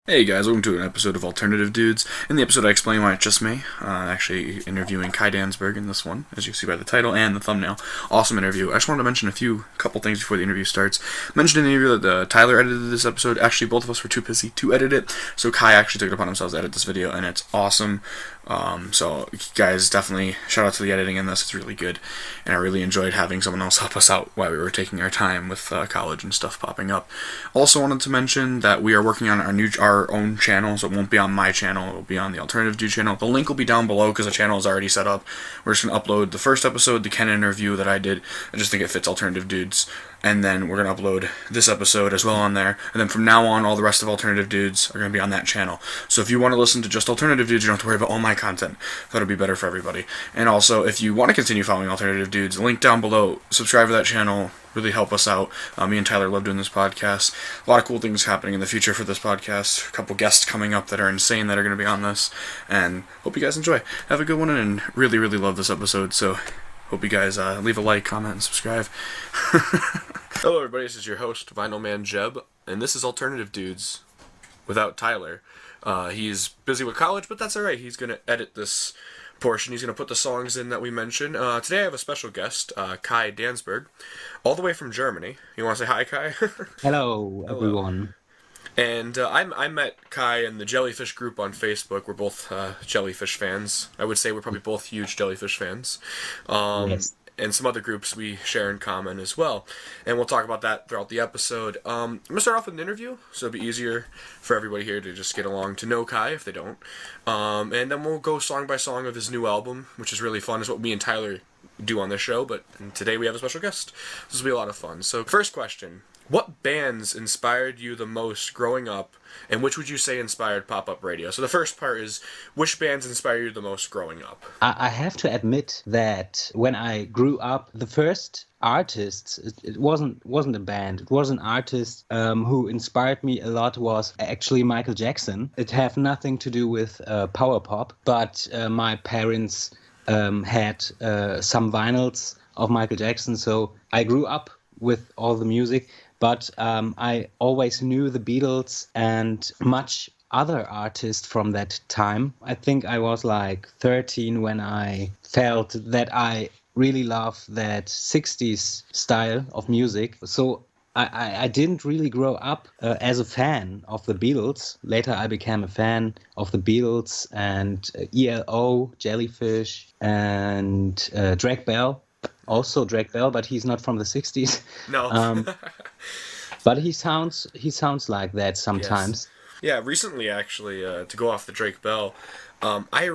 Hey guys, welcome to an episode of Alternative Dudes. In the episode I explain why it's just me, actually interviewing Kai Danzberg in this one, as you see by the title and the thumbnail. Awesome interview. I just wanted to mention a couple things before the interview starts. Mentioned in the interview that Tyler edited this episode. Actually, both of us were too busy to edit it, so Kai actually took it upon himself to edit this video, and it's awesome. So guys, definitely shout out to the editing in this. It's really good, and I really enjoyed having someone else help us out while we were taking our time with college and stuff popping up. Also wanted to mention that we are working on our own channel, so it won't be on my channel, it will be on the Alternative Dude channel. The link will be down below because the channel is already set up. We're just going to upload the first episode, the Ken interview that I did. I just think it fits Alternative Dudes. And then we're going to upload this episode as well on there. And then from now on, all the rest of Alternative Dudes are going to be on that channel. So if you want to listen to just Alternative Dudes, you don't have to worry about all my content. That'll be better for everybody. And also, if you want to continue following Alternative Dudes, the link down below, subscribe to that channel. Really help us out. Me and Tyler love doing this podcast. A lot of cool things happening in the future for this podcast. A couple guests coming up that are insane that are going to be on this. And hope you guys enjoy. Have a good one and really, really love this episode. So hope you guys leave a like, comment, and subscribe. Hello everybody, this is your host, Vinyl Man Jebb, and this is Alternative Dudes without Tyler. He's busy with college, but that's alright. He's going to edit this portion. He's going to put the songs in that we mentioned. Today I have a special guest, Kai Danzberg, all the way from Germany. You want to say hi, Kai? Hello, everyone. And I met Kai in the Jellyfish group on Facebook. We're both Jellyfish fans. I would say we're probably both huge Jellyfish fans. Yes. And some other groups we share in common as well. And we'll talk about that throughout the episode. I'm going to start off with an interview, so it'll be easier for everybody here to just get along to know Kai if they don't. And then we'll go song by song of his new album, which is really fun. It's what me and Tyler do on this show, but today we have a special guest. This will be a lot of fun. So first question, what bands inspired you the most growing up, and which would you say inspired pop-up radio? So the first part is, which bands inspired you the most growing up? I have to admit that when I grew up, the first artist, it wasn't a band, it was an artist who inspired me a lot was actually Michael Jackson. It had nothing to do with power pop, but my parents had some vinyls of Michael Jackson, so I grew up with all the music. But I always knew the Beatles and much other artists from that time. I think I was like 13 when I felt that I really love that 60s style of music. So I didn't really grow up as a fan of the Beatles. Later I became a fan of the Beatles and ELO, Jellyfish, and Drake Bell. Also Drake Bell, but he's not from the 60s. No. But he sounds like that sometimes. Yes. Yeah, recently actually, to go off the Drake Bell, I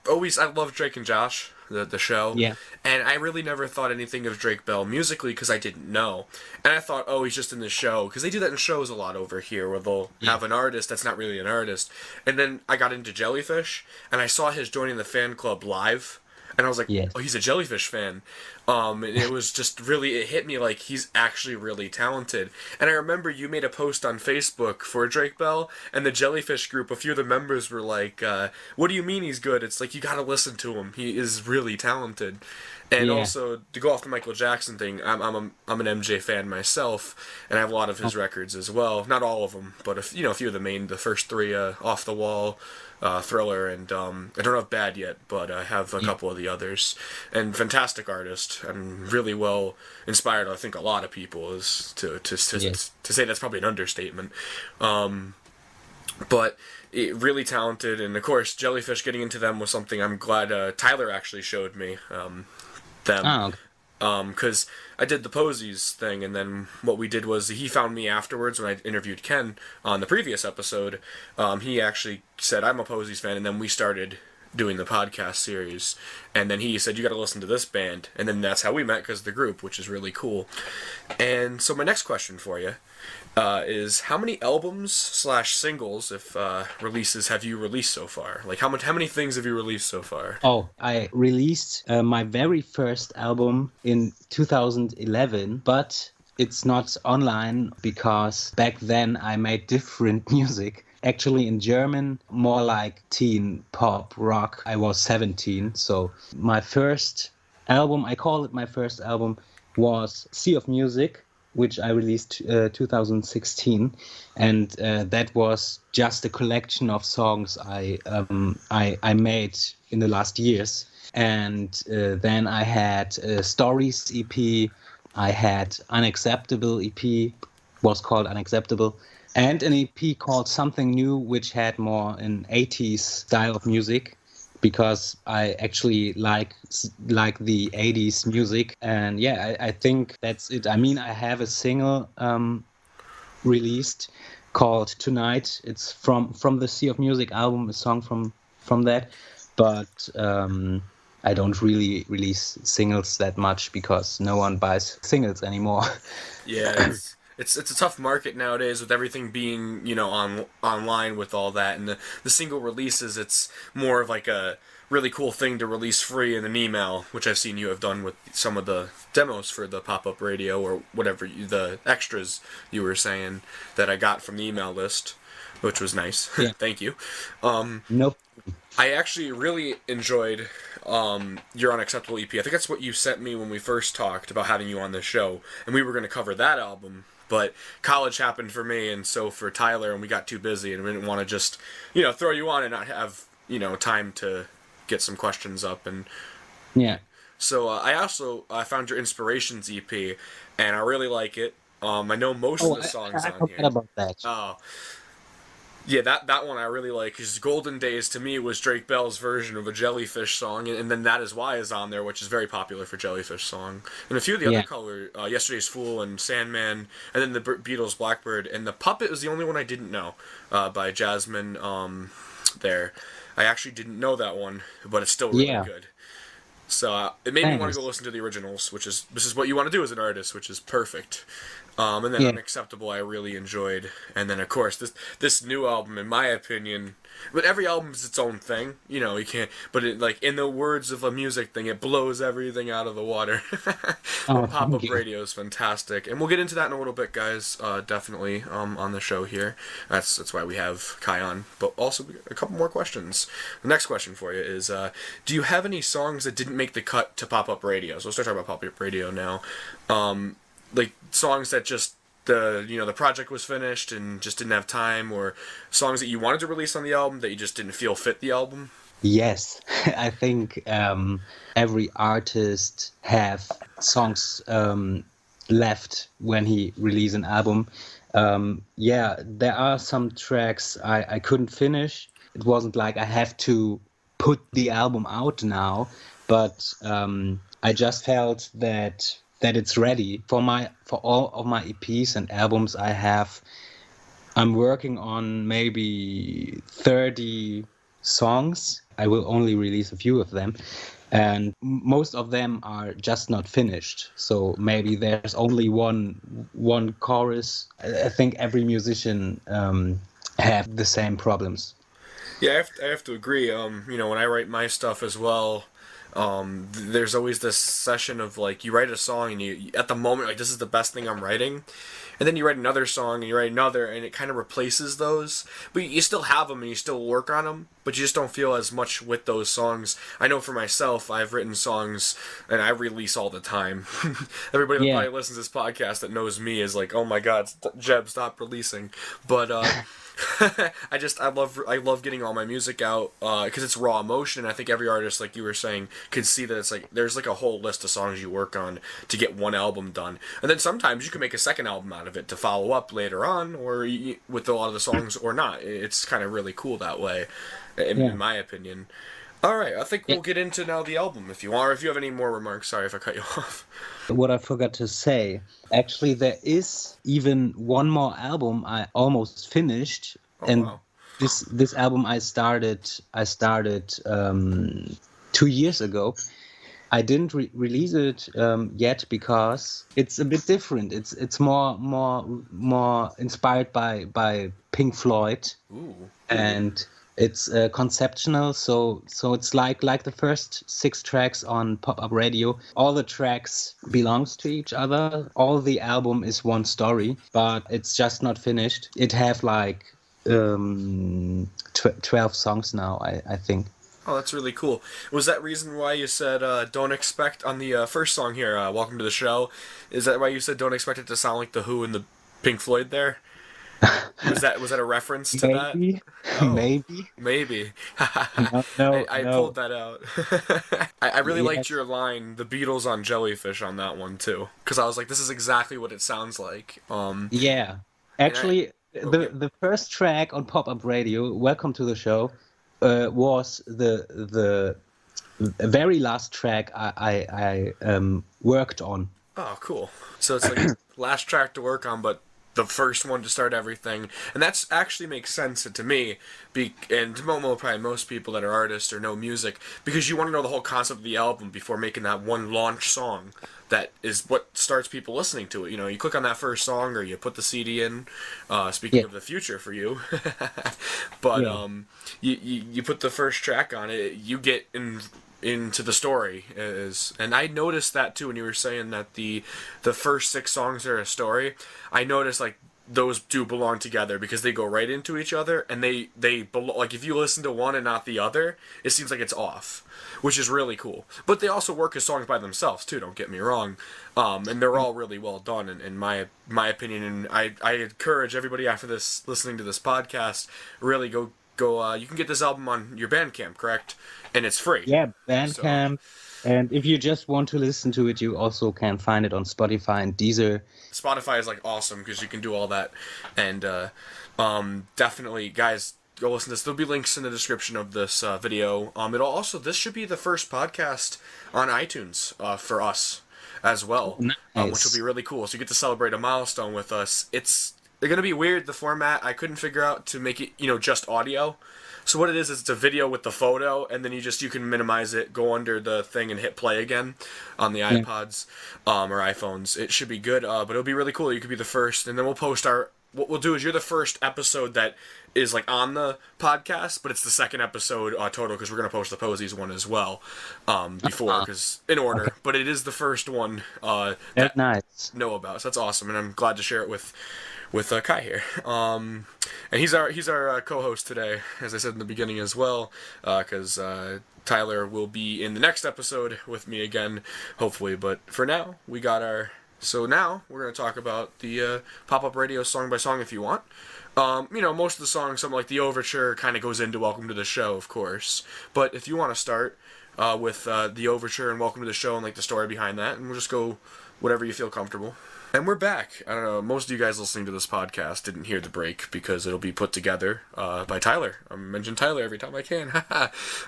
love Drake and Josh, the show. Yeah. And I really never thought anything of Drake Bell musically because I didn't know. And I thought, oh, he's just in the show. Because they do that in shows a lot over here where they'll have an artist that's not really an artist. And then I got into Jellyfish, and I saw his joining the fan club live. And I was like, Yes. oh, he's a Jellyfish fan. And it was just really, it hit me like he's actually really talented. And I remember you made a post on Facebook for Drake Bell, and the Jellyfish group, a few of the members were like, what do you mean he's good? It's like, you gotta listen to him. He is really talented. And also, to go off the Michael Jackson thing, I'm an MJ fan myself, and I have a lot of his records as well. Not all of them, but a few of the first three, Off the Wall, Thriller, and I don't have Bad yet, but I have a couple of the others. And fantastic artist, and really well inspired. I think a lot of people is to say that's probably an understatement. But really talented, and of course, Jellyfish, getting into them was something I'm glad Tyler actually showed me. Them. Because I did the Posies thing, and then what we did was he found me afterwards when I interviewed Ken on the previous episode. He actually said, I'm a Posies fan, and then we started doing the podcast series, and then he said, you got to listen to this band, and then that's how we met, because of the group, which is really cool. And so my next question for you is, how many albums / singles, if releases, have you released so far? Like, how many things have you released so far? Oh, I released my very first album in 2011, but it's not online because back then I made different music. Actually in German, more like teen pop rock. I was 17, so my first album, I call it my first album, was Sea of Music. which I released 2016, and that was just a collection of songs I made in the last years. And then I had Stories EP, I had Unacceptable EP, was called Unacceptable, and an EP called Something New, which had more an 80s style of music, because I actually like the 80s music. And yeah, I think that's it. I mean, I have a single released called Tonight. It's from the Sea of Music album, a song from that. But I don't really release singles that much because no one buys singles anymore. Yeah, it's a tough market nowadays with everything being, you know, online with all that, and the single releases. It's more of like a really cool thing to release free in an email, which I've seen you have done with some of the demos for the pop-up radio or whatever, the extras you were saying that I got from the email list, which was nice. Yeah. Thank you. Nope. I actually really enjoyed your Unacceptable EP. I think that's what you sent me when we first talked about having you on the show, and we were going to cover that album, but college happened for me and so for Tyler, and we got too busy, and we didn't want to just, you know, throw you on and not have, you know, time to get some questions up. And Yeah. so I found your Inspirations EP, and I really like it. I know most of the songs I on forgot here. about that. Oh. Yeah, that one I really like, because Golden Days to me was Drake Bell's version of a Jellyfish song, and then That Is Why is on there, which is very popular for Jellyfish song. And a few of the other color, Yesterday's Fool and Sandman, and then the Beatles' Blackbird, and The Puppet was the only one I didn't know, by Jasmine there. I actually didn't know that one, but it's still really good. So it made me want to go listen to the originals, this is what you want to do as an artist, which is perfect. And then Unacceptable I really enjoyed. And then, of course, this new album, in my opinion, but every album is its own thing. You know, you can't, but it, like, in the words of a music thing, it blows everything out of the water. Pop-up radio is fantastic. And we'll get into that in a little bit, guys, definitely, on the show here. That's why we have Kai on. But also, a couple more questions. The next question for you is, do you have any songs that didn't make the cut to pop-up radio? So let's start talking about pop-up radio now. Like songs that just the project was finished and just didn't have time, or songs that you wanted to release on the album that you just didn't feel fit the album? Yes, I think every artist have songs left when he release an album. There are some tracks I couldn't finish. It wasn't like I have to put the album out now, but I just felt that it's ready for all of my EPs and albums I have. I'm working on maybe 30 songs. I will only release a few of them, and most of them are just not finished. So maybe there's only one chorus. I think every musician have the same problems. Yeah, I have to agree. When I write my stuff as well, there's always this session of like, you write a song and you at the moment, like, this is the best thing I'm writing, and then you write another song and you write another, and it kind of replaces those, but you still have them and you still work on them, but you just don't feel as much with those songs. I know for myself, I've written songs and I release all the time. Everybody that probably listens to this podcast that knows me is like, oh my god, Jebb, stop releasing. But I love getting all my music out because it's raw emotion. I think every artist, like you were saying, can see that it's like there's like a whole list of songs you work on to get one album done, and then sometimes you can make a second album out of it to follow up later on, or with a lot of the songs, or not. It's kind of really cool that way, in my opinion. All right, I think we'll get into now the album if you want, or if you have any more remarks. Sorry if I cut you off. What I forgot to say, actually, there is even one more album I almost finished, wow. This album I started 2 years ago. I didn't release it yet because it's a bit different. It's more inspired by Pink Floyd. Ooh. And it's conceptual, so it's like the first 6 tracks on pop-up radio. All the tracks belongs to each other. All the album is one story, but it's just not finished. It have like 12 songs now, I think. Oh, that's really cool. Was that reason why you said don't expect on the first song here, Welcome to the Show? Is that why you said don't expect it to sound like the Who and the Pink Floyd there? Was that a reference to that? Maybe, Oh, maybe. maybe. No, I no. pulled that out. I really liked Yes. your line, the Beatles on Jellyfish, on that one too, because I was like, this is exactly what it sounds like. Yeah. And I Actually, oh the yeah. the first track on Pop-Up Radio, Welcome to the Show, was the very last track I worked on. Oh, cool. So it's like last track to work on, but the first one to start everything, and that's actually makes sense to me. And to probably most people that are artists or know music, because you want to know the whole concept of the album before making that one launch song. That is what starts people listening to it. You know, you click on that first song or you put the CD in. Speaking Yeah, of the future for you, but yeah, you put the first track on it, you get into the story is, and I noticed that too when you were saying that the first 6 songs are a story. I noticed like those do belong together because they go right into each other, and they belong. Like if you listen to one and not the other, it seems like it's off, which is really cool. But they also work as songs by themselves too. Don't get me wrong, and they're all really well done in my opinion. And I encourage everybody after this listening to this podcast, really go. You can get this album on your Bandcamp, correct? And it's free. yeah. So Bandcamp, and if you just want to listen to it, you also can find it on Spotify and Deezer. Spotify is like awesome because you can do all that, and definitely, guys, go listen to this. There'll be links in the description of this video. It'll also this should be the first podcast on iTunes for us as well, which will be Nice. really cool. So you get to celebrate a milestone with us. They're gonna be weird. The format I couldn't figure out to make it just audio. So what it is it's a video with the photo, and then you can minimize it, go under the thing, and hit play again on the Yeah. iPods or iPhones. It should be good, but it'll be really cool. You could be the first, and then we'll post our. What we'll do is you're the first episode that is like on the podcast, but it's the second episode total because we're gonna post the Posies one as well before because in order. Okay. But it is the first one That's that nice. know about. So that's awesome, and I'm glad to share it with Kai here. And he's our co-host today, as I said in the beginning as well, because Tyler will be in the next episode with me again, hopefully. But for now, we got our. So now we're going to talk about the pop-up radio song by song if you want. Most of the songs, something like the overture, kind of goes into Welcome to the Show, of course. But if you want to start with the overture and Welcome to the Show and like the story behind that, and we'll just go whatever you feel comfortable. And we're back. I don't know, most of you guys listening to this podcast didn't hear the break because it'll be put together by Tyler. I mention Tyler every time I can.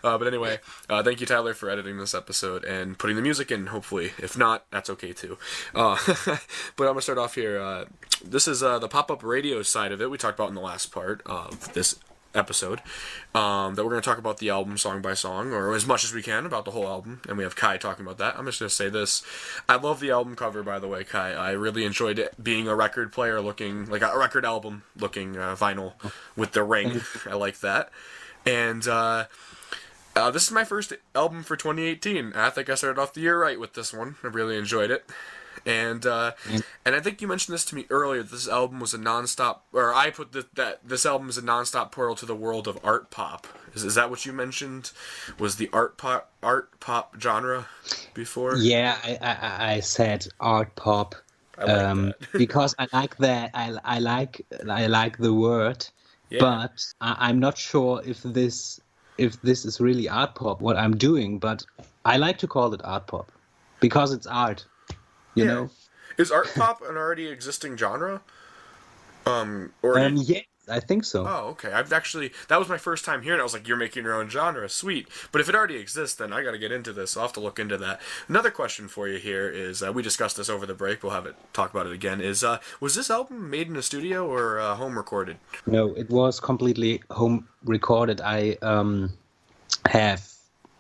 But anyway, thank you, Tyler, for editing this episode and putting the music in, hopefully. If not, that's okay, too. But I'm going to start off here. This is the pop-up radio side of it we talked about in the last part of this episode that we're going to talk about the album song by song, or as much as we can about the whole album, and we have Kai talking about that. I'm just going to say this. I love the album cover, by the way, Kai. I really enjoyed it being a record player looking, like a record album looking vinyl with the ring. I like that. And this is my first album for 2018. I think I started off the year right with this one. I really enjoyed it. And I think you mentioned this to me earlier. This album was a nonstop, or I put that this album is a nonstop portal to the world of art pop. Is that what you mentioned? Was the art pop genre before? Yeah, I said art pop, I like that. because I like that. I like the word, Yeah. but I'm not sure if this is really art pop what I'm doing. But I like to call it art pop because it's art. You Yeah. know. Is art pop an already existing genre? Yes, I think so. Oh, okay. That was my first time hearing it. I was like, you're making your own genre. Sweet. But if it already exists, then I got to get into this. I'll have to look into that. Another question for you here is, we discussed this over the break. We'll talk about it again. Was this album made in a studio or home recorded? No, it was completely home recorded. I have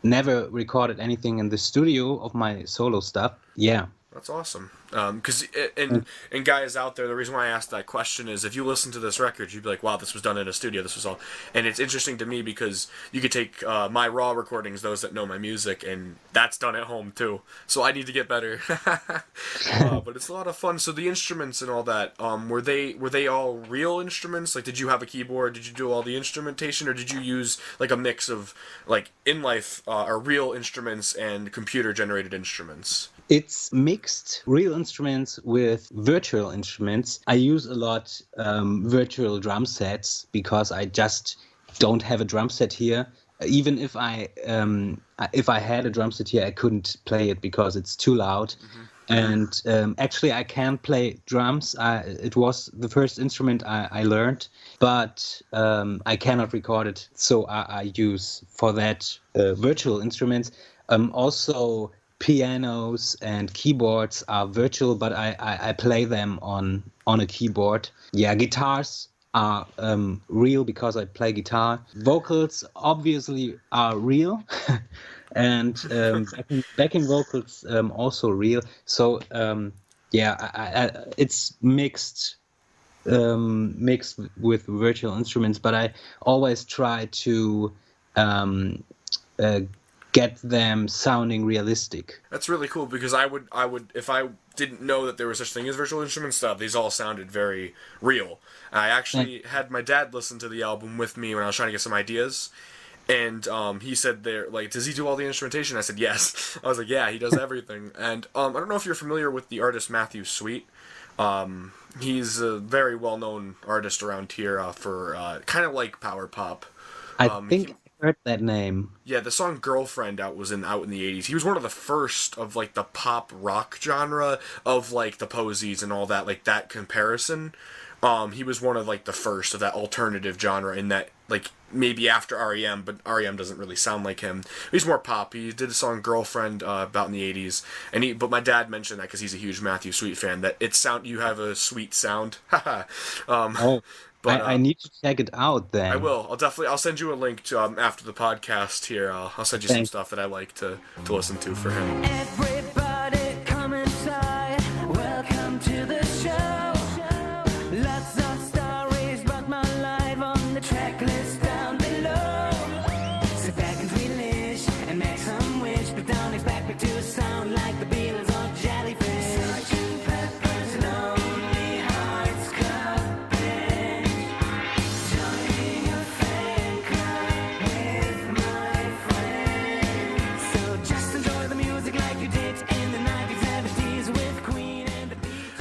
never recorded anything in the studio of my solo stuff. Yeah. That's awesome. Because and guys out there, the reason why I asked that question is if you listen to this record, you'd be like, wow, this was done in a studio. This was all, and it's interesting to me because you could take my raw recordings, those that know my music, and that's done at home too. So I need to get better. But it's a lot of fun. So the instruments and all that, were they all real instruments? Like, did you have a keyboard? Did you do all the instrumentation, or did you use like a mix of like in life or real instruments and computer generated instruments? It's mixed real instruments with virtual instruments. I use a lot virtual drum sets because I just don't have a drum set here. Even if I had a drum set here, I couldn't play it because it's too loud. And actually, I can play drums. It was the first instrument I learned, but I cannot record it. So I use for that virtual instruments. Also, pianos and keyboards are virtual, but I play them on a keyboard. Yeah, guitars are real because I play guitar. Vocals obviously are real, and backing vocals also real. So it's mixed with virtual instruments, but I always try to get them sounding realistic. That's really cool because I would if I didn't know that there was such thing as virtual instrument stuff, these all sounded very real. I actually had my dad listen to the album with me when I was trying to get some ideas, and he said there, like, does he do all the instrumentation? I said yes. I was like, yeah, he does everything. And I don't know if you're familiar with the artist Matthew Sweet. He's a very well-known artist around here for kind of like power pop. I think heard that name. Yeah, the song "Girlfriend" out in the 80s. He was one of the first of like the pop rock genre of like the Posies and all that, like that comparison. He was one of like the first of that alternative genre in that, like, maybe after REM, but REM doesn't really sound like him. He's more pop. He did a song "Girlfriend" about in the 80s, but my dad mentioned that because he's a huge Matthew Sweet fan, that you have a sweet sound. But I need to check it out then. I will. I'll send you a link to after the podcast here. I'll send you some stuff that I like to listen to for him. Everybody come inside. Welcome to the show. Lots of stories about my life on the track list down below. Sit back and relish and make some wish, but don't expect me to sound like the Beatles or Jellyfish. Sgt. Pepper's Lonely Hearts Club.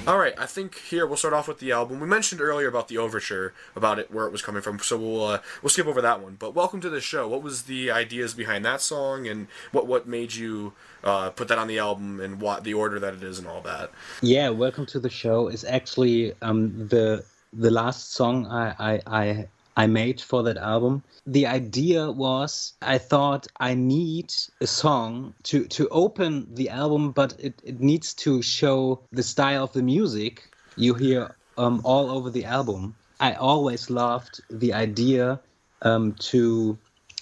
Alright, I think here we'll start off with the album. We mentioned earlier about the overture, about it, where it was coming from, so we'll skip over that one. But welcome to the show. What was the ideas behind that song, and what made you put that on the album, and what the order that it is, and all that? Yeah, welcome to the show is actually the last song I made for that album. The idea was, I thought I need a song to open the album, but it needs to show the style of the music you hear all over the album. I always loved the idea to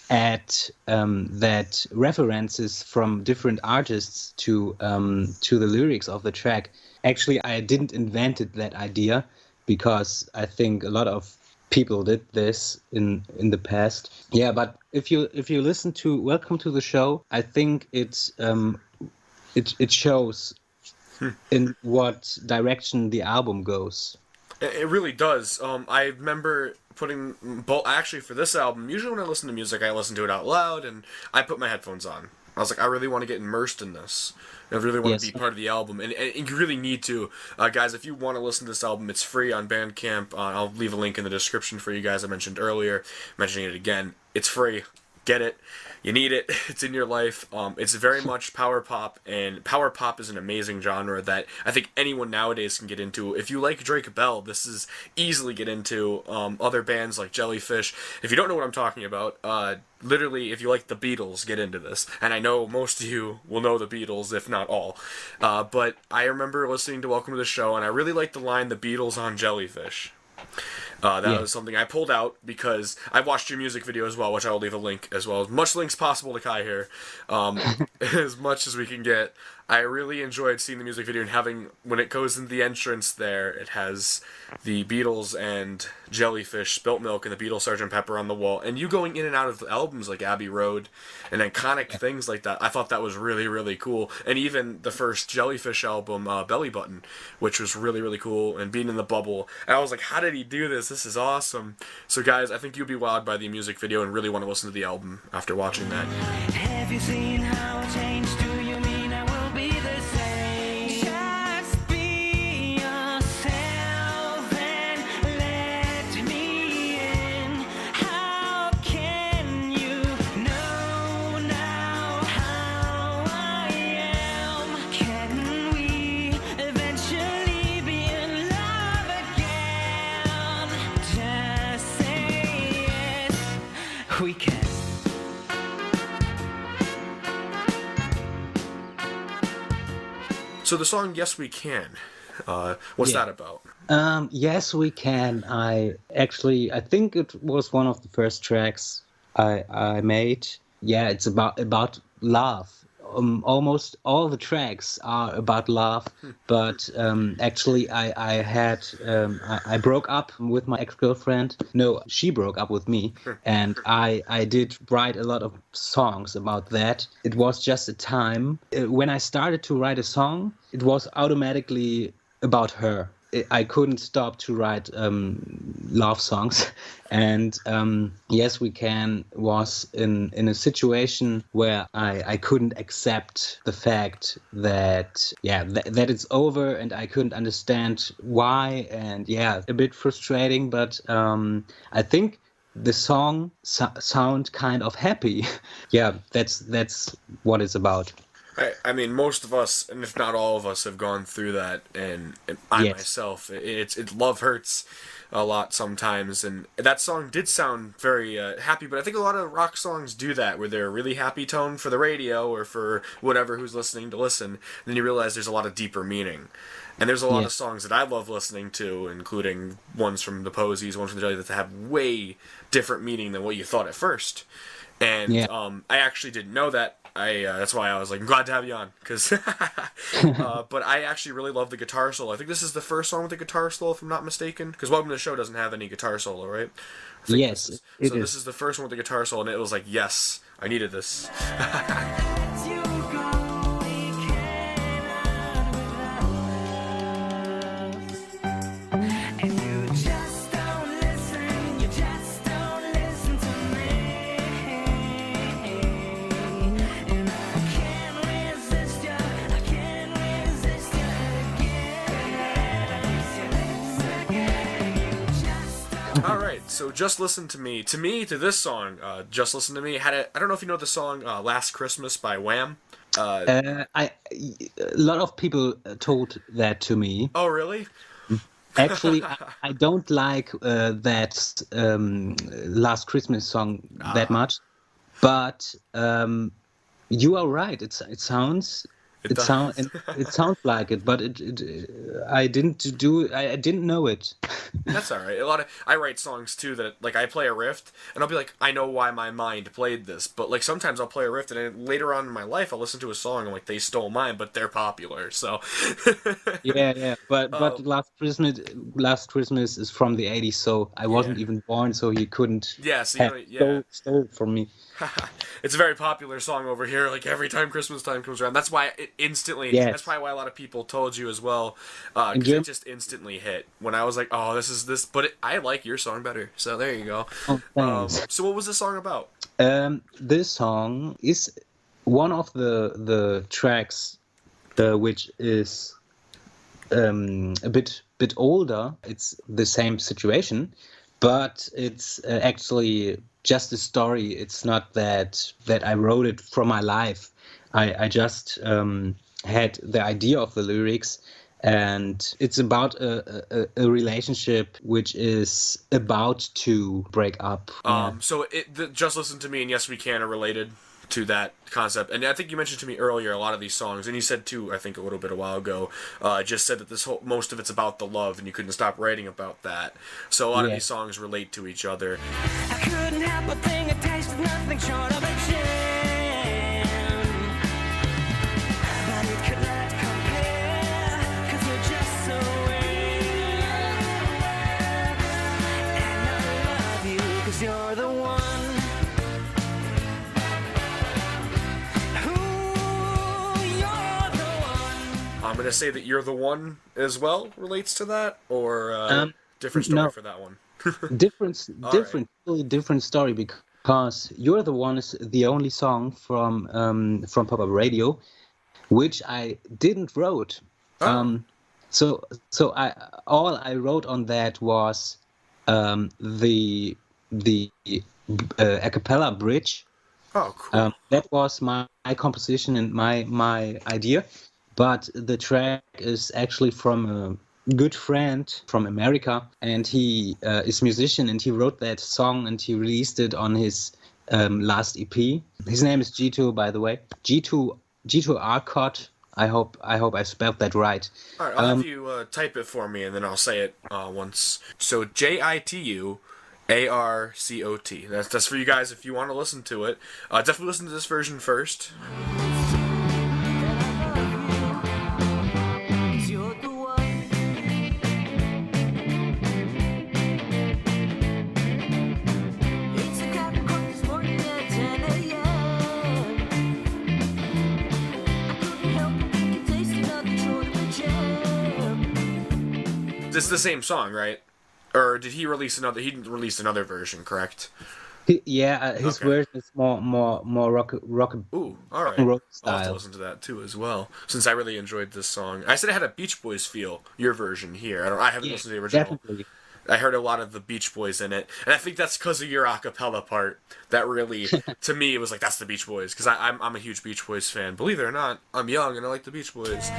add that references from different artists to the lyrics of the track. Actually, I didn't invent that idea because I think a lot of people did this in the past. Yeah, but if you listen to Welcome to the Show, I think it shows in what direction the album goes. It really does. I remember putting actually for this album, usually when I listen to music, I listen to it out loud and I put my headphones on. I was like, I really want to get immersed in this. I really want to be part of the album. And you really need to. Guys, if you want to listen to this album, it's free on Bandcamp. I'll leave a link in the description for you guys. I mentioned earlier, mentioning it again. It's free. Get it. You need it. It's in your life. It's very much power pop, and power pop is an amazing genre that I think anyone nowadays can get into. If you like Drake Bell, this is easily get into. Other bands like Jellyfish. If you don't know what I'm talking about, literally, if you like the Beatles, get into this. And I know most of you will know the Beatles, if not all. But I remember listening to Welcome to the Show, and I really liked the line, "The Beatles on Jellyfish." That was something I pulled out because I watched your music video as well, which I will leave a link as well. As much links possible to Kai here, as much as we can get. I really enjoyed seeing the music video and having, when it goes into the entrance there, it has the Beatles and Jellyfish, Spilt Milk, and the Beatles Sgt. Pepper on the wall. And you going in and out of albums like Abbey Road and iconic things like that, I thought that was really, really cool. And even the first Jellyfish album, Belly Button, which was really, really cool, and being in the bubble. And I was like, how did he do this? This is awesome. So guys, I think you'll be wowed by the music video and really want to listen to the album after watching that. Have you seen how I changed? Do you mean I will be the same? Just be yourself and let me in. How can you know now how I am? Can we eventually be in love again? Just say yes, we can. So the song Yes We Can, what's that about? Yes, we can. I think it was one of the first tracks I made. Yeah, it's about love. Almost all the tracks are about love, but actually I broke up with my ex-girlfriend. No, she broke up with me, and I did write a lot of songs about that. It was just a time when I started to write a song, it was automatically about her. I couldn't stop to write love songs, and Yes We Can was in a situation where I couldn't accept the fact that that it's over, and I couldn't understand why, and a bit frustrating, but I think the song sound kind of happy. That's what it's about. I mean, most of us, and if not all of us, have gone through that, and I myself, love hurts a lot sometimes, and that song did sound very happy, but I think a lot of rock songs do that, where they're a really happy tone for the radio, or for whatever who's listening to listen, and then you realize there's a lot of deeper meaning. And there's a lot of songs that I love listening to, including ones from the Posies, ones from the Jelly, that have way different meaning than what you thought at first. And I actually didn't know that. That's why I was like, I'm glad to have you on, because but I actually really love the guitar solo. I think this is the first song with the guitar solo, if I'm not mistaken, because Welcome to the Show doesn't have any guitar solo, right? Yes, it is. This is the first one with the guitar solo, and it was like, yes, I needed this. All right, so Just Listen to Me. To this song, Just Listen to Me, I don't know if you know the song Last Christmas by Wham. A lot of people told that to me. Oh, really? Actually, I don't like that Last Christmas song that much, but you are right. It sounds. It sounds like it, but I didn't know it. That's all right. I write songs too that, like, I play a riff and I'll be like, I know why my mind played this, but like sometimes I'll play a riff and then later on in my life I'll listen to a song and like, they stole mine, but they're popular. So but Last Christmas is from the 80s, so I wasn't even born, so he couldn't. Stole from me. It's a very popular song over here. Like every time Christmas time comes around, that's why it instantly. Yes. That's probably why a lot of people told you as well, because it just instantly hit when I was like, "Oh, this is this." But I like your song better, so there you go. Oh, thanks. So what was this song about? This song is one of the tracks, which is a bit older. It's the same situation, but it's actually just a story. It's not that I wrote it from my life. I just had the idea of the lyrics, and it's about a relationship which is about to break up. So Just Listen to Me and Yes We Can are related to that concept. And I think you mentioned to me earlier a lot of these songs, and you said too, I think a little bit a while ago, just said that most of it's about the love, and you couldn't stop writing about that. So a lot of these songs relate to each other. I couldn't help but think it tasted nothing short of a jam, but it could I'm gonna say that You're the One as well relates to that, or different story no. for that one. different All different totally different story, because You're the One is the only song from Pop-Up Radio which I didn't wrote. Oh. So I wrote on that was the a cappella bridge. Oh, cool. That was my composition and my idea, but the track is actually from a good friend from America, and he is a musician, and he wrote that song and he released it on his last EP. His name is G2, by the way. G2 Arcot. I hope I spelled that right. All right, I'll have you type it for me, and then I'll say it once. So Jituarcot. That's for you guys if you want to listen to it. Definitely listen to this version first. It's the same song, right? Or did he release another? He released another version, correct? His version is more rock. Ooh, all right. Rock I'll have to style. listen to that too as well, since I really enjoyed this song. I said it had a Beach Boys feel. Your version here. I haven't listened to the original. Definitely. I heard a lot of the Beach Boys in it, and I think that's because of your acapella part. That really, to me, it was like that's the Beach Boys, because I'm a huge Beach Boys fan. Believe it or not, I'm young and I like the Beach Boys.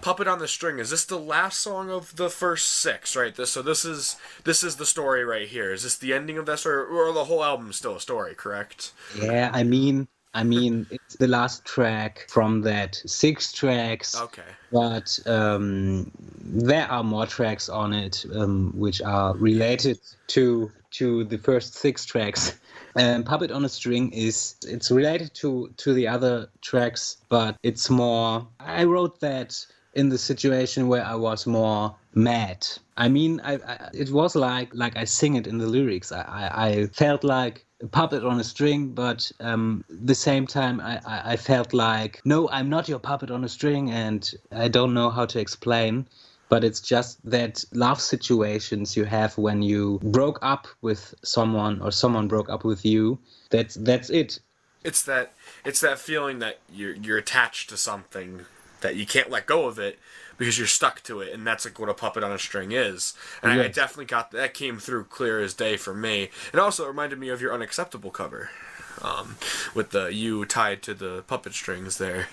Puppet on the String. Is this the last song of the first 6, right? This is the story right here. Is this the ending of that story, or the whole album is still a story, correct? Yeah, I mean, it's the last track from that 6 tracks. Okay. But there are more tracks on it, which are related to the first 6 tracks. Puppet on a String it's related to the other tracks, but it's more. I wrote that in the situation where I was more mad. I mean, it was like I sing it in the lyrics. I felt like a puppet on a string, but the same time I felt like, no, I'm not your puppet on a string, and I don't know how to explain. But it's just that love situations you have when you broke up with someone or someone broke up with you. That's it. It's that feeling that you're attached to something that you can't let go of it because you're stuck to it, and that's like what a puppet on a string is. And Yes. I definitely got that came through clear as day for me. It also reminded me of your Unacceptable cover, with the you tied to the puppet strings there.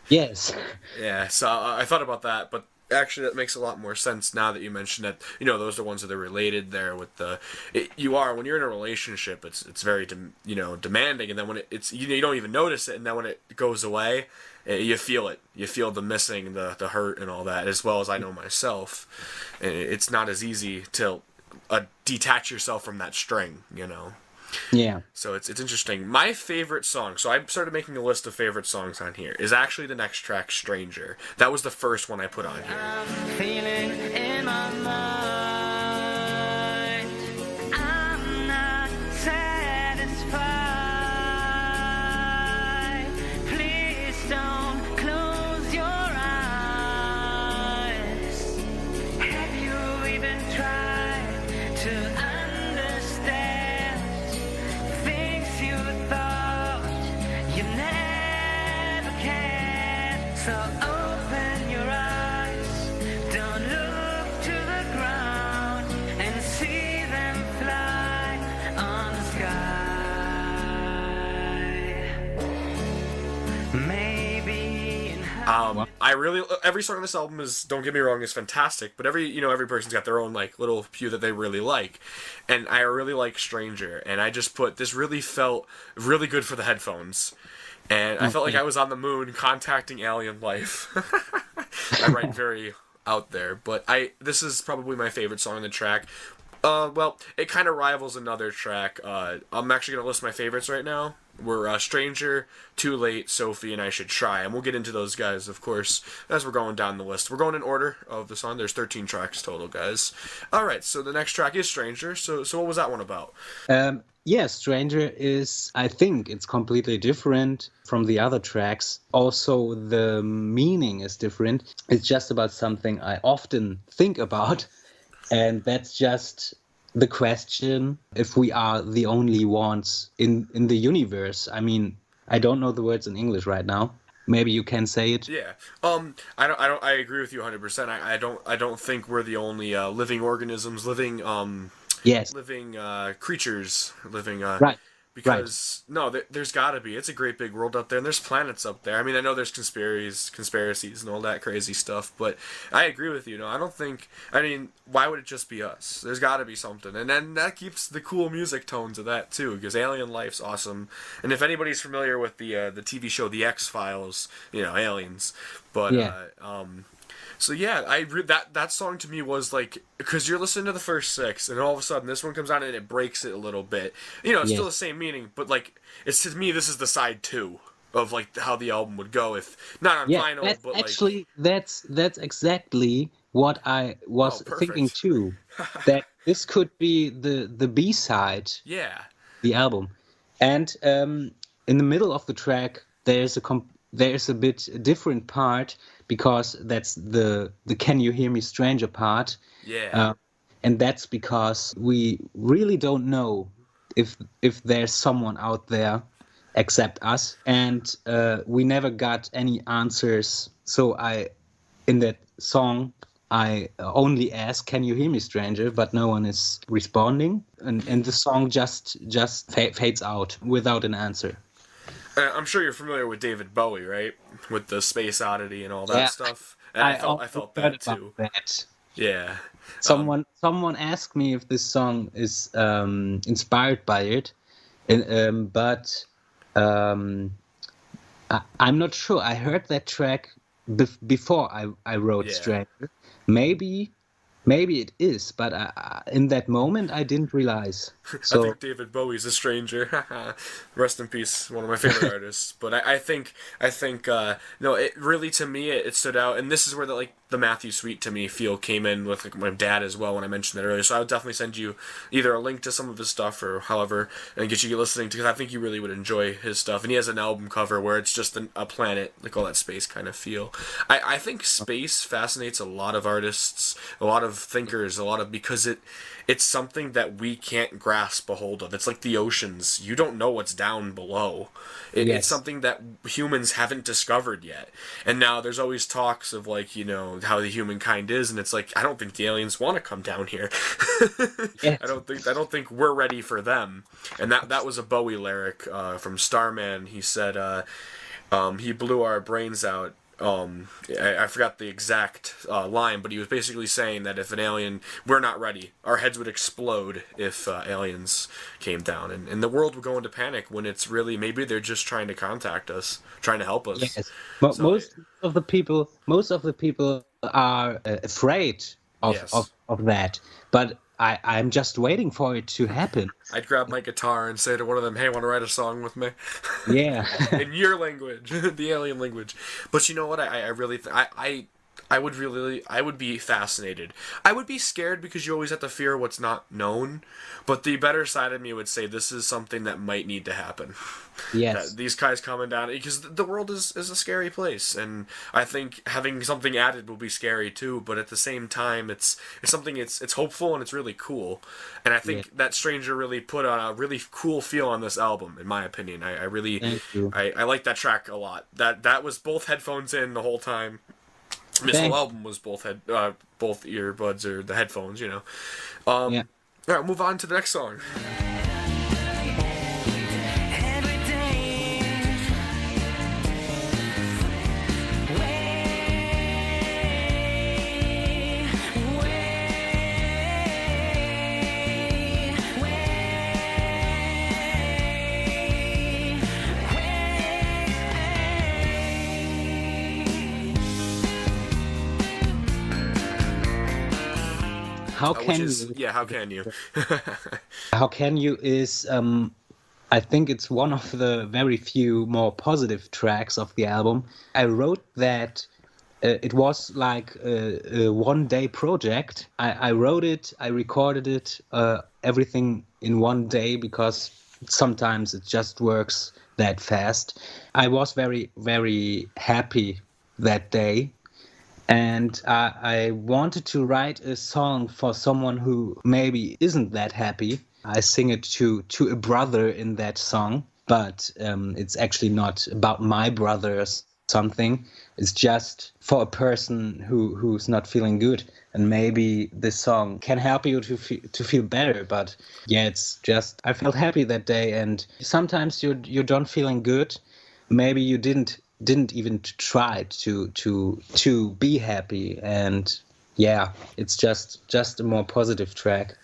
Yes. Yeah, so I thought about that, but actually that makes a lot more sense now that you mentioned that. You know, those are the ones that are related there with when you're in a relationship, it's very demanding, and then when it's you don't even notice it, and then when it goes away, you feel it. You feel the missing, the hurt, and all that, as well as I know myself. And it's not as easy to detach yourself from that string, Yeah. So it's interesting. My favorite song, so I started making a list of favorite songs on here, is actually the next track, Stranger. That was the first one I put on here. Feeling in my mind, I'm not satisfied. Please don't close your eyes. Have you even tried to understand things you thought you never can? So open your eyes, don't look to the ground, and see them fly on the sky. Maybe in I really every song on this album is, don't get me wrong, is fantastic, but every person's got their own like little few that they really like, and I really like Stranger, and I just put this really felt really good for the headphones. And I felt like I was on the moon contacting alien life. I write very out there, but this is probably my favorite song on the track. Well, it kind of rivals another track. I'm actually going to list my favorites right now. We're Stranger, Too Late, Sophie, and I Should Try. And we'll get into those guys, of course, as we're going down the list. We're going in order of the song. There's 13 tracks total, guys. All right, so the next track is Stranger. So what was that one about? Yeah, Stranger is, I think it's completely different from the other tracks. Also, the meaning is different. It's just about something I often think about. And that's just the question if we are the only ones in the universe. I mean, I don't know the words in English right now. Maybe you can say it. Yeah. I agree with you 100%. I don't think we're the only living organisms, living Yes. living creatures, living Right. because no, there's got to be. It's a great big world up there, and there's planets up there. I mean, I know there's conspiracies, and all that crazy stuff, but I agree with you. No, I don't think. I mean, why would it just be us? There's got to be something, and then that keeps the cool music tones of that too, because alien life's awesome. And if anybody's familiar with the TV show The X-Files, aliens, but Yeah. So yeah, that song to me was like, because you're listening to the first 6, and all of a sudden this one comes on and it breaks it a little bit. It's still the same meaning, but like, it's to me this is the side 2 of like how the album would go if not on vinyl, that's but actually that's exactly what I was perfect. thinking too. That this could be the B-side, Yeah. the album, and in the middle of the track there's a bit different part, because that's the Can You Hear Me Stranger part. Yeah. And that's because we really don't know if there's someone out there except us, and we never got any answers. So in that song I only ask, "Can you hear me, stranger?" But no one is responding, and the song just fades out without an answer. I'm sure you're familiar with David Bowie, right? With the Space Oddity and all that stuff. And I felt that too. That. Yeah. Someone asked me if this song is inspired by it, but I'm not sure. I heard that track before I wrote Stranger. Maybe it is, but in that moment I didn't realize. So I think David Bowie's a stranger. Rest in peace, one of my favorite artists. But I think no, it really, to me, it stood out, and this is where the Matthew Sweet to me feel came in with like my dad as well when I mentioned that earlier. So I would definitely send you either a link to some of his stuff or however, and get you listening to, because I think you really would enjoy his stuff. And he has an album cover where it's just a planet, like all that space kind of feel. I think space fascinates a lot of artists, a lot of thinkers, because it's something that we can't grasp a hold of. It's like the oceans. You don't know what's down below. It's something that humans haven't discovered yet. And now there's always talks of like, how the humankind is, and it's like, I don't think the aliens want to come down here. I don't think we're ready for them. And that was a Bowie lyric from Starman. He said he blew our brains out. I forgot the exact line, but he was basically saying that if an alien, we're not ready. Our heads would explode if aliens came down, and the world would go into panic when it's really, maybe they're just trying to contact us, trying to help us. Yes. Most of the people are afraid of that, but I'm just waiting for it to happen. I'd grab my guitar and say to one of them, "Hey, want to write a song with me?" Yeah. In your language, the alien language. But you know what? I really I would be fascinated. I would be scared because you always have to fear what's not known. But the better side of me would say this is something that might need to happen. Yes. These guys coming down, because the world is a scary place, and I think having something added will be scary too. But at the same time, it's something it's hopeful and it's really cool. And I think that Stranger really put a really cool feel on this album, in my opinion. I really I like that track a lot. That was both headphones in the whole time. This whole album was both earbuds or the headphones, All right, we'll move on to the next song. How which can is you? yeah, how can you? How can you is I think it's one of the very few more positive tracks of the album. I wrote that it was like a one-day project. I wrote it, I recorded it, everything in one day because sometimes it just works that fast. I was very, very happy that day. And I wanted to write a song for someone who maybe isn't that happy. I sing it to a brother in that song, but it's actually not about my brother or something. It's just for a person who's not feeling good, and maybe this song can help you to feel better. But yeah, it's just I felt happy that day, and sometimes you don't feeling good. Maybe you didn't even try to be happy, and yeah, it's just a more positive track.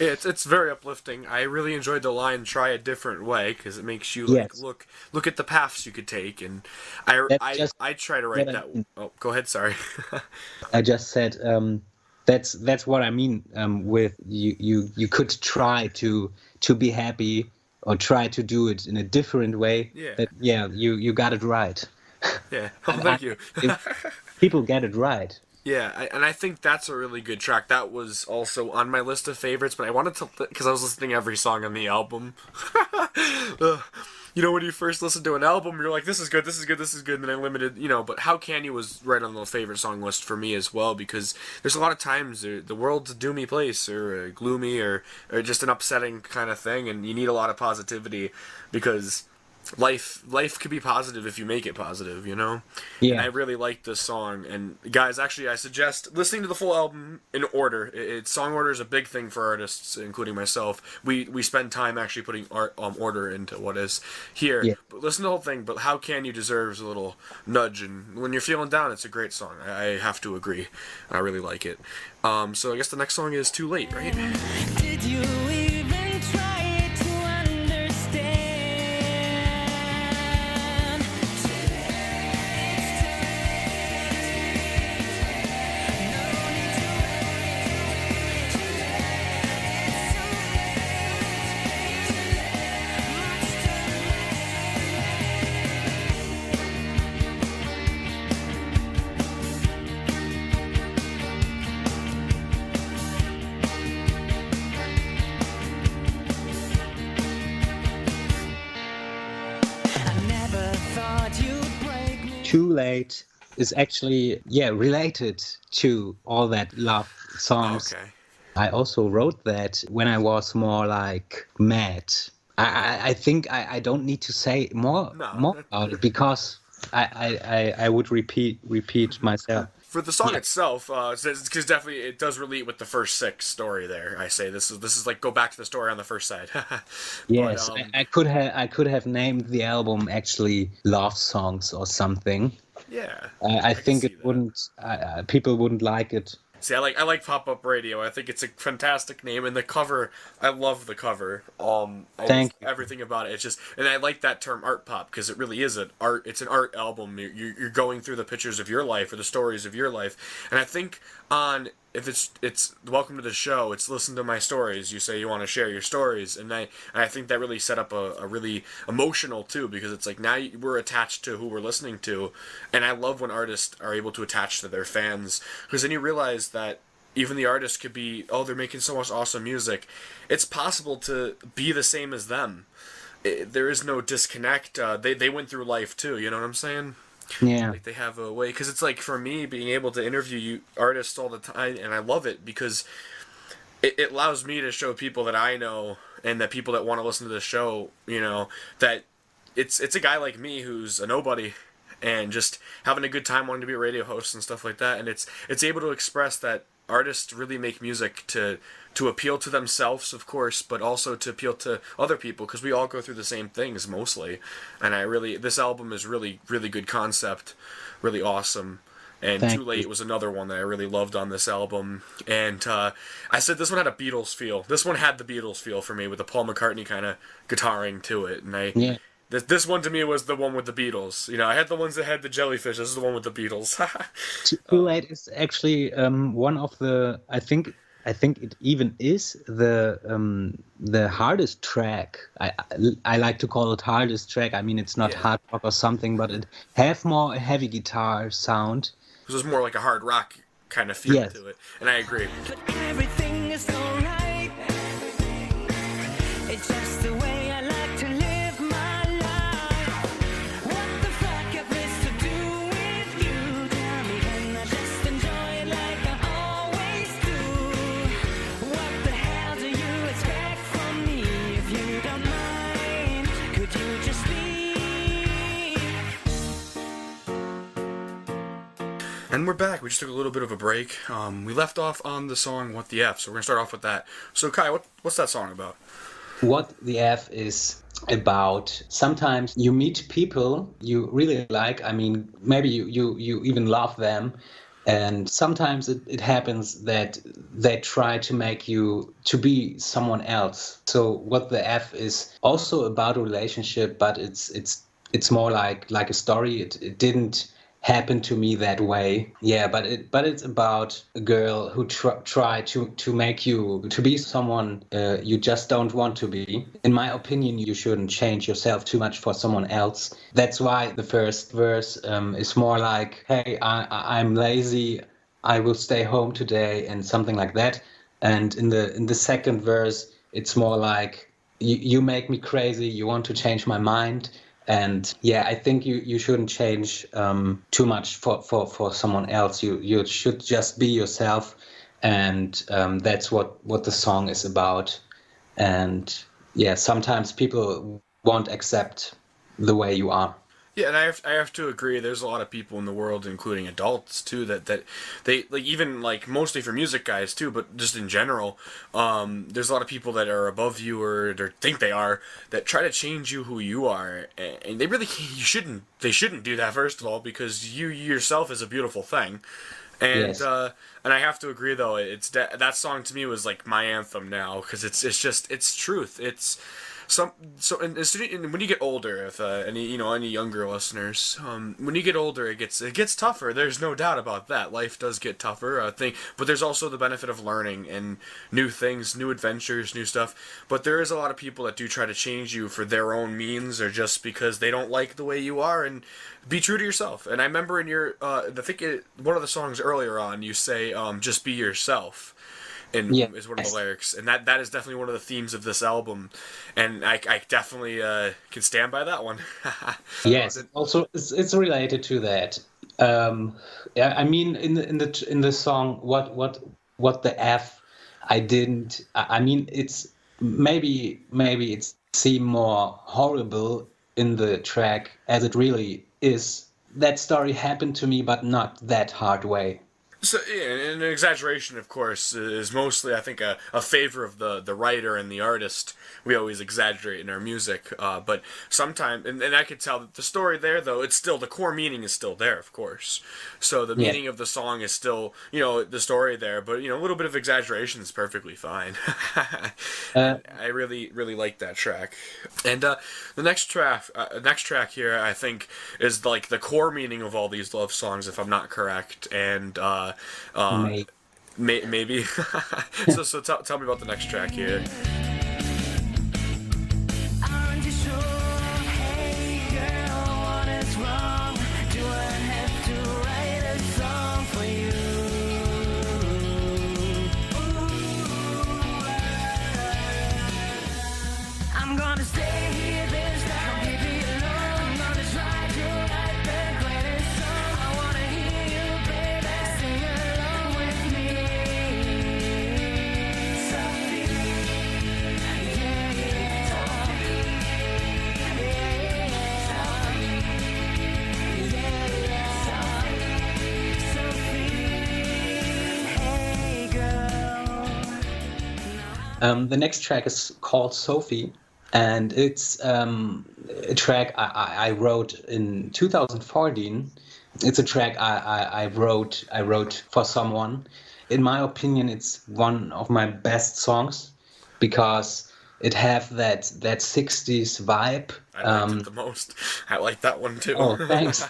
It's very uplifting. I really enjoyed the line "try a different way" because it makes you like Yes, look at the paths you could take, and I that's I just I try to what write I that. mean. Oh, go ahead. Sorry. I just said that's what I mean with you could try to be happy or try to do it in a different way. Yeah. But yeah, you got it right. Yeah. Oh, And thank you. if people get it right. Yeah, and I think that's a really good track. That was also on my list of favorites, but I wanted to because I was listening to every song on the album. Ugh. You know, when you first listen to an album, you're like, "This is good, this is good, this is good," and then I limited, you know. But "How Can You" was right on the favorite song list for me as well because there's a lot of times the world's a doomy place or gloomy or just an upsetting kind of thing, and you need a lot of positivity because life could be positive if you make it positive, you know. And I Yeah. really like this song. And guys, actually, I suggest listening to the full album in order. Song order is a big thing for artists, including myself. We spend time actually putting order into what is here. Yeah. But listen to the whole thing. But "How Can You" deserves a little nudge. And when you're feeling down, it's a great song. I have to agree. I really like it. So I guess the next song is "Too Late," right? Did you even try to understand? I never thought you'd break me. Too Late is actually related to all that love songs. Okay. I also wrote that when I was more like mad. I think I don't need to say more No. about it because I would repeat myself. For the song itself, because definitely it does relate with the first six story there. I say this is like go back to the story on the first side. Yes, But, I could have named the album actually Love Songs or something. yeah, I can think see it that. wouldn't people wouldn't like it. See, I like Pop Up Radio. I think it's a fantastic name, and the cover, I love the cover. Thank you. Everything about it. It's just, and I like that term art pop because it really is an art. It's an art album. You're going through the pictures of your life or the stories of your life, and I think if it's welcome to the show, it's listen to my stories. You say you want to share your stories, and I think that really set up a really emotional too because it's like now we're attached to who we're listening to, and I love when artists are able to attach to their fans because then you realize that even the artist could be they're making so much awesome music. It's possible to be the same as them. There is no disconnect. They went through life too. You know what I'm saying? Yeah. Like they have a way because it's like for me being able to interview you artists all the time, and I love it because it allows me to show people that I know and that people that want to listen to the show, you know, that it's a guy like me who's a nobody and just having a good time wanting to be a radio host and stuff like that, and it's able to express that artists really make music to appeal to themselves, of course, but also to appeal to other people because we all go through the same things mostly. And this album is really really good concept, really awesome. And Thank Too Late you. was another one that I really loved on this album. And I said this one had a Beatles feel. This one had the Beatles feel for me with the Paul McCartney kind of guitaring to it. And Yeah. this one to me was the one with the Beatles. You know, I had the ones that had the jellyfish. This is the one with the Beatles. Too Late is actually one of the I think I think it even is the hardest track. I like to call it hardest track. I mean, it's not hard rock or something, but it have more a heavy guitar sound. Because it's more like a hard rock kind of feel to it, and I agree. But everything is alright. It's just the way I like to live my life. What the fuck have this to do with you? Tell me, can I just enjoy it like I always do? What the hell do you expect from me? If you don't mind, could you just leave? And we're back. We just took a little bit of a break. We left off on the song "What the F," so we're gonna start off with that. So Kai, what's that song about? What the F is about. Sometimes you meet people you really like. I mean, maybe you even love them. And sometimes it happens that they try to make you to be someone else. So what the F is also about a relationship, but it's more like a story. It didn't happen to me that way. Yeah, but it's about a girl who try to make you to be someone you just don't want to be. In my opinion, you shouldn't change yourself too much for someone else. That's why the first verse is more like, hey, I'm lazy, I will stay home today, and something like that. And in the second verse, it's more like, you make me crazy, you want to change my mind. And yeah, I think you shouldn't change too much for someone else. You should just be yourself, and that's what the song is about. And yeah, sometimes people won't accept the way you are. Yeah, and I have to agree. There's a lot of people in the world, including adults too, that they like, even like mostly for music guys too, but just in general, there's a lot of people that are above you or think they are, that try to change you who you are, and they really they shouldn't do that, first of all, because you yourself is a beautiful thing. And Yes. And I have to agree though, that song to me was like my anthem now, because it's truth. It's and when you get older, if any younger listeners, when you get older, it gets tougher. There's no doubt about that. Life does get tougher, but there's also the benefit of learning and new things, new adventures, new stuff. But there is a lot of people that do try to change you for their own means, or just because they don't like the way you are. And be true to yourself. And I remember in your one of the songs earlier on, you say, "Just be yourself." Is one of the lyrics, and that is definitely one of the themes of this album, and I definitely can stand by that one. Yes, also it's related to that. I mean, in the song, what the F, I didn't. I mean, it's maybe it seemed more horrible in the track as it really is. That story happened to me, but not that hard way. So, yeah, and an exaggeration, of course, is mostly, I think, a favor of the writer and the artist. We always exaggerate in our music, but sometimes, and I could tell that the story there, though, it's still, the core meaning is still there, of course. So the meaning of the song is still, the story there, but, a little bit of exaggeration is perfectly fine. I really, really like that track. And the next track here, I think, is like the core meaning of all these love songs, if I'm not correct, and maybe. so tell me about the next track here. Aren't you sure? Hey girl, what is wrong? Do I have to write a song for you? I'm gonna stay here this time, completely alone. I'm gonna try to write the greatest song. I wanna hear you, baby, sing along with me. Sophie, yeah, yeah. Sophie, hey girl. The next track is called Sophie, and it's a track I wrote in 2014. It's a track I wrote for someone. In my opinion, it's one of my best songs because it have that 60s vibe. I liked it the most. I like that one too. Oh, thanks.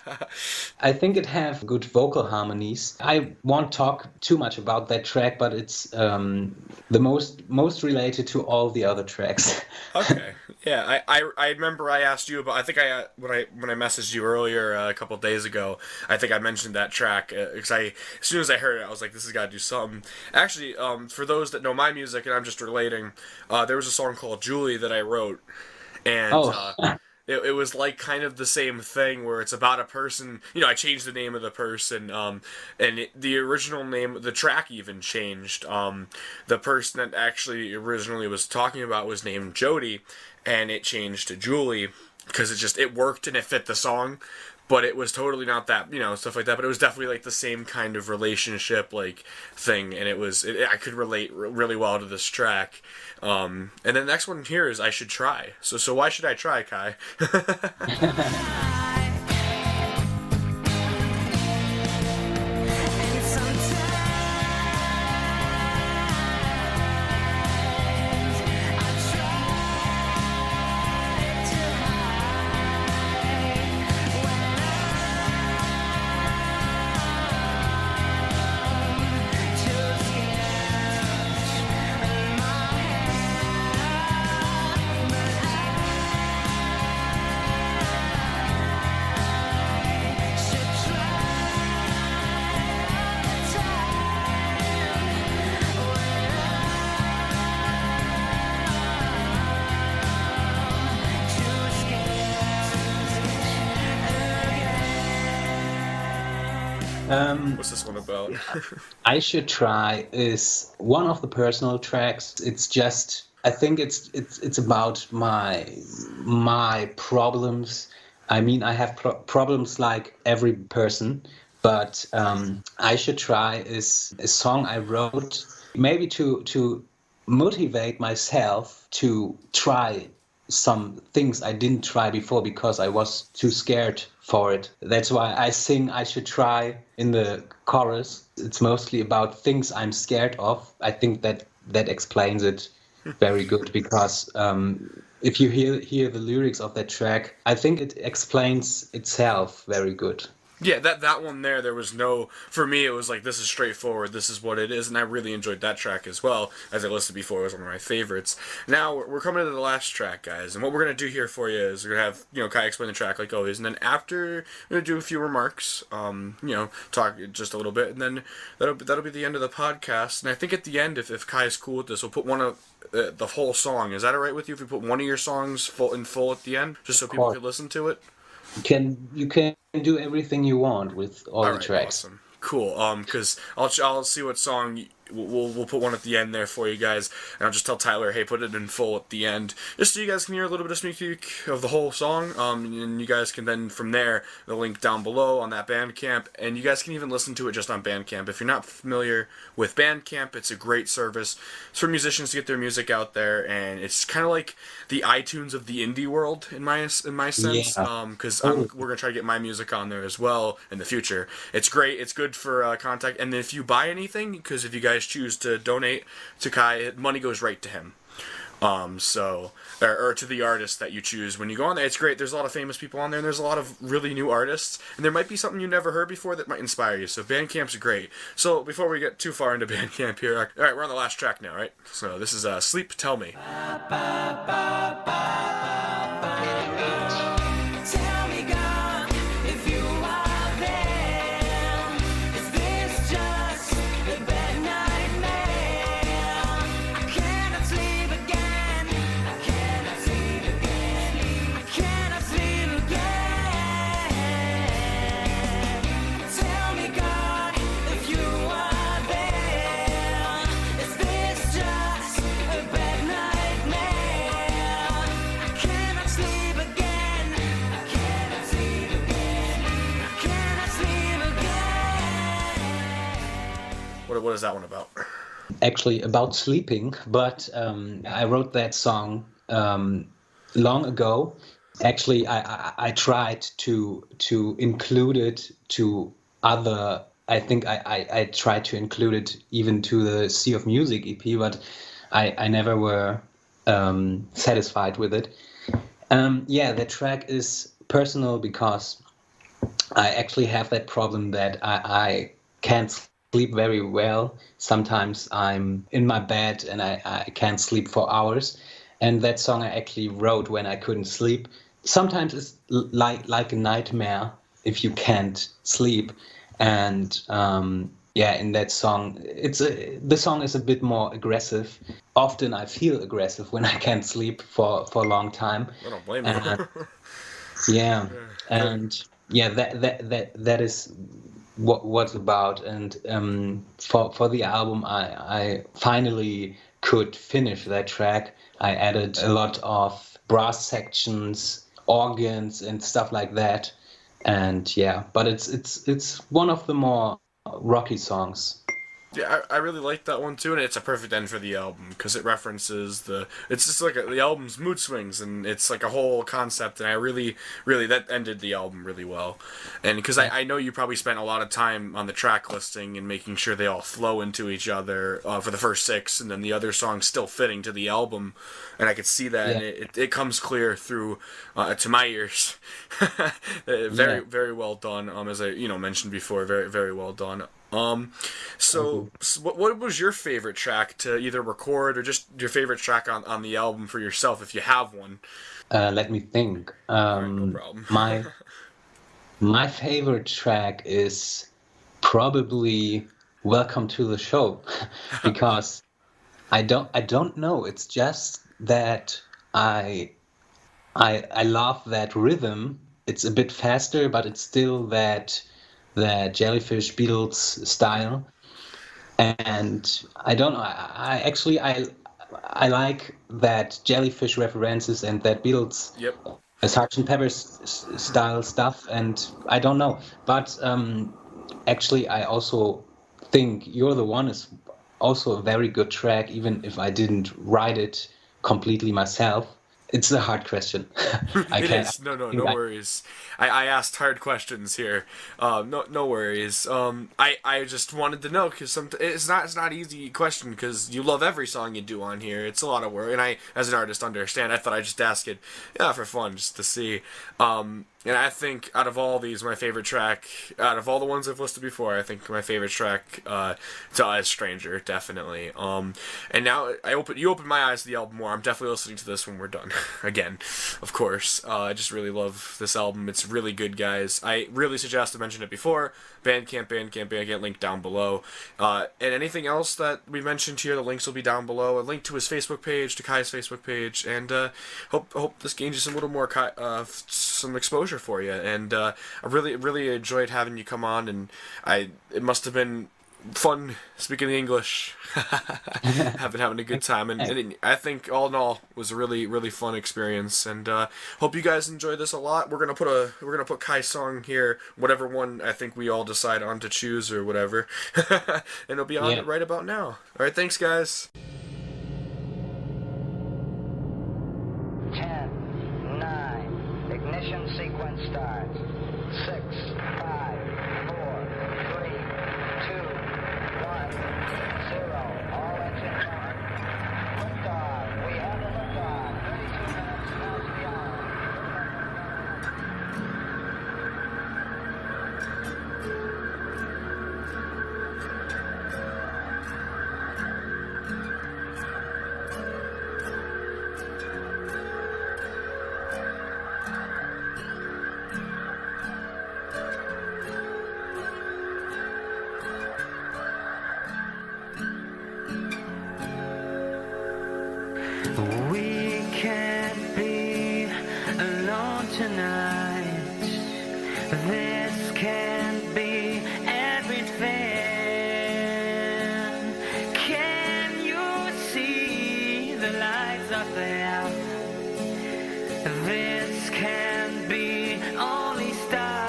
I think it have good vocal harmonies. I won't talk too much about that track, but it's the most related to all the other tracks. Okay. Yeah, I remember I asked you about. I think when I messaged you earlier a couple of days ago, I think I mentioned that track because as soon as I heard it, I was like, this has got to do something. Actually, for those that know my music, and I'm just relating, there was a song called Julie that I wrote, and it was like kind of the same thing where it's about a person. I changed the name of the person, and the original name, the track even changed. The person that actually originally was talking about was named Jody, and it changed to Julie because it worked and it fit the song. But it was totally not that, stuff like that. But it was definitely like the same kind of relationship like thing, and I could relate really well to this track. And then the next one here is I Should Try. So why should I try, Kai? What's this one about? I Should Try is one of the personal tracks. It's just, I think it's about my problems. I mean, I have problems like every person, but I Should Try is a song I wrote maybe to motivate myself to try some things I didn't try before because I was too scared for it. That's why I sing I Should Try in the chorus. It's mostly about things I'm scared of. I think that explains it very good because if you hear the lyrics of that track, I think it explains itself very good. Yeah, that one there was no... For me, it was like, this is straightforward, this is what it is, and I really enjoyed that track as well. As I listed before, it was one of my favorites. Now, we're coming to the last track, guys, and what we're going to do here for you is we're going to have, Kai explain the track like always, and then after, we're going to do a few remarks, talk just a little bit, and then that'll be the end of the podcast. And I think at the end, if Kai is cool with this, we'll put one of the whole song. Is that alright with you if we put one of your songs full at the end, just so people can listen to it? You can do everything you want with all the tracks. Awesome. Cool. Because I'll see what song we'll put one at the end there for you guys, and I'll just tell Tyler, hey, put it in full at the end, just so you guys can hear a little bit of sneak peek of the whole song. And you guys can then from there the link down below on that Bandcamp, and you guys can even listen to it just on Bandcamp. If you're not familiar with Bandcamp, it's a great service. It's for musicians to get their music out there, and it's kind of like the iTunes of the indie world in my sense. Because we're gonna try to get my music on there as well in the future. It's great. It's good for contact, and if you buy anything, because if you guys choose to donate to Kai, money goes right to him. Or to the artist that you choose when you go on there. It's great. There's a lot of famous people on there, and there's a lot of really new artists, and there might be something you never heard before that might inspire you. So Bandcamp's great. So before we get too far into Bandcamp here, all right, we're on the last track now, right? So this is Sleep, Tell Me. Tell me, God, if you are there. Is this just a bad nightmare? I cannot sleep again. I cannot sleep again. I cannot sleep again. Tell me, God, if you are there. Is this just a bad nightmare? I cannot sleep again. I cannot sleep again. I cannot sleep again. What is that one about? Actually about sleeping, but I wrote that song long ago. Actually, I tried to include it to other. I think I tried to include it even to the Sea of Music EP, but I never were satisfied with it. Yeah, the track is personal because I actually have that problem that I can't sleep very well. Sometimes I'm in my bed and I can't sleep for hours. And that song I actually wrote when I couldn't sleep. Sometimes it's like a nightmare if you can't sleep. And yeah, in that song, the song is a bit more aggressive. Often I feel aggressive when I can't sleep for a long time. I don't blame And you. yeah, and yeah, that is what's about. And for the album, I finally could finish that track. I added a lot of brass sections, organs, and stuff like that. And yeah, but it's one of the more rocky songs. Yeah, I really like that one too, and it's a perfect end for the album because it references it's just like the album's mood swings, and it's like a whole concept, and I really, really, that ended the album really well. And because I know you probably spent a lot of time on the track listing and making sure they all flow into each other for the first 6, and then the other songs still fitting to the album, and I could see that, Yeah. and it comes clear through to my ears. Very, very well done. As I mentioned before, very, very well done. So what was your favorite track to either record or just your favorite track on the album for yourself, if you have one? Let me think. Alright, no problem. My favorite track is probably "Welcome to the Show," because I don't know. It's just that I love that rhythm. It's a bit faster, but it's still that Jellyfish Beatles style. And I don't know. I like that Jellyfish references and that Beatles Yep. Sgt. Pepper's style stuff. And I don't know, but actually, I also think "You're the One" is also a very good track, even if I didn't write it completely myself. It's a hard question. It is. No worries. I asked hard questions here. No worries. I just wanted to know because it's not easy question because you love every song you do on here. It's a lot of work, and I, as an artist, understand. I thought I'd just ask it, for fun, just to see. And I think out of all these, my favorite track, out of all the ones I've listed before, I think my favorite track to is "Stranger," definitely. And now you opened my eyes to the album more. I'm definitely listening to this when we're done. Again, of course. I just really love this album. It's really good, guys. I really suggest, I mentioned it before, Bandcamp, link down below. And anything else that we mentioned here, the links will be down below. A link to his Facebook page, to Kai's Facebook page, and hope this gains you some little more some exposure for you. And I really enjoyed having you come on, and it must have been fun speaking English. having a good time, and I think all in all was a really fun experience, and hope you guys enjoy this a lot. We're gonna put Kai's song here, whatever one I think we all decide on to choose or whatever, and it'll be on right about now. All right, thanks guys. 10, 9, ignition sequence starts. 6, 5, 4, 3, 2, 1, 0. All engines on. Liftoff. We have a liftoff. 32 minutes past the hour. We can't be alone tonight. This can't be everything. Can you see the lights up there? This can't be only stars.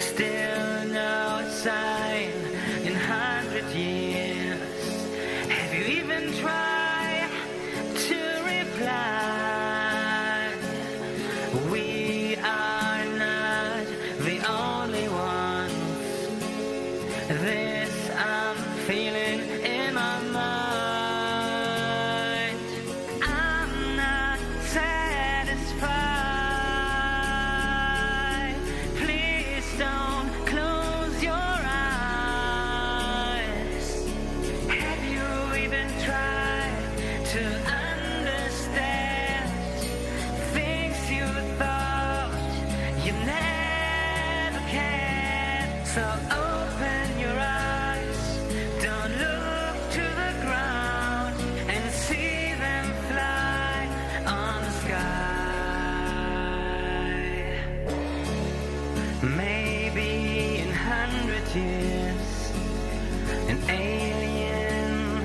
Still no sign in 100 years. Have you even tried to reply? We are not Maybe in 100 years, an alien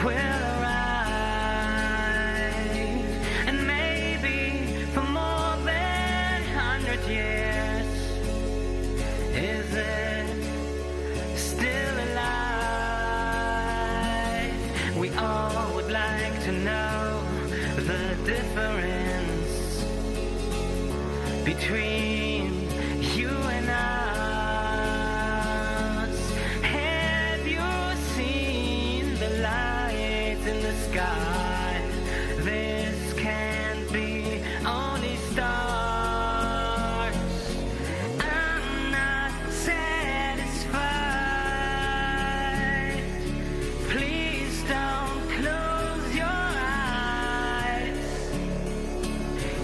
will arrive, and maybe for more than 100 years, is it still alive? We all would like to know the difference between you and us. Have you seen the lights in the sky? This can't be only stars. I'm not satisfied. Please don't close your eyes.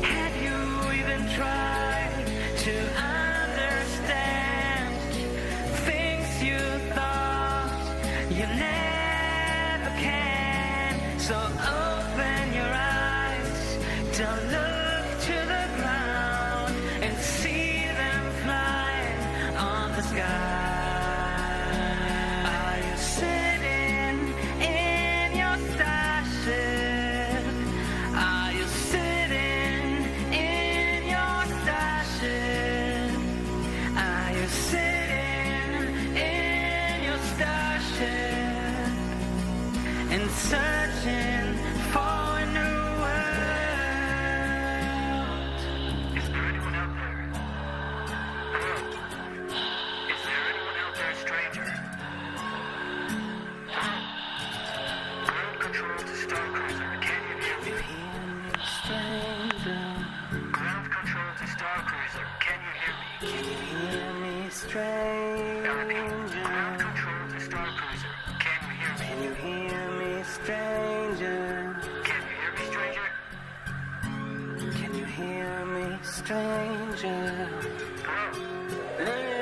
Have you even tried to understand things you thought you never can? So open your eyes, don't look to the ground, and see them flying on the sky. Are you sitting in your starship? Are you sitting in your starship? Are you sitting in your starship and searching for a new world? Is there anyone out there? Hello? Is there anyone out there, stranger? Hello? Ground control to Star Cruiser. Can you hear me? Stranger, Ground control to Star Cruiser. Can you hear me? hear me, I repeat, stranger. ground control to Star Cruiser. Can you hear me? Can you hear me, stranger? Can you hear me, stranger? Can you hear me, stranger? Hello?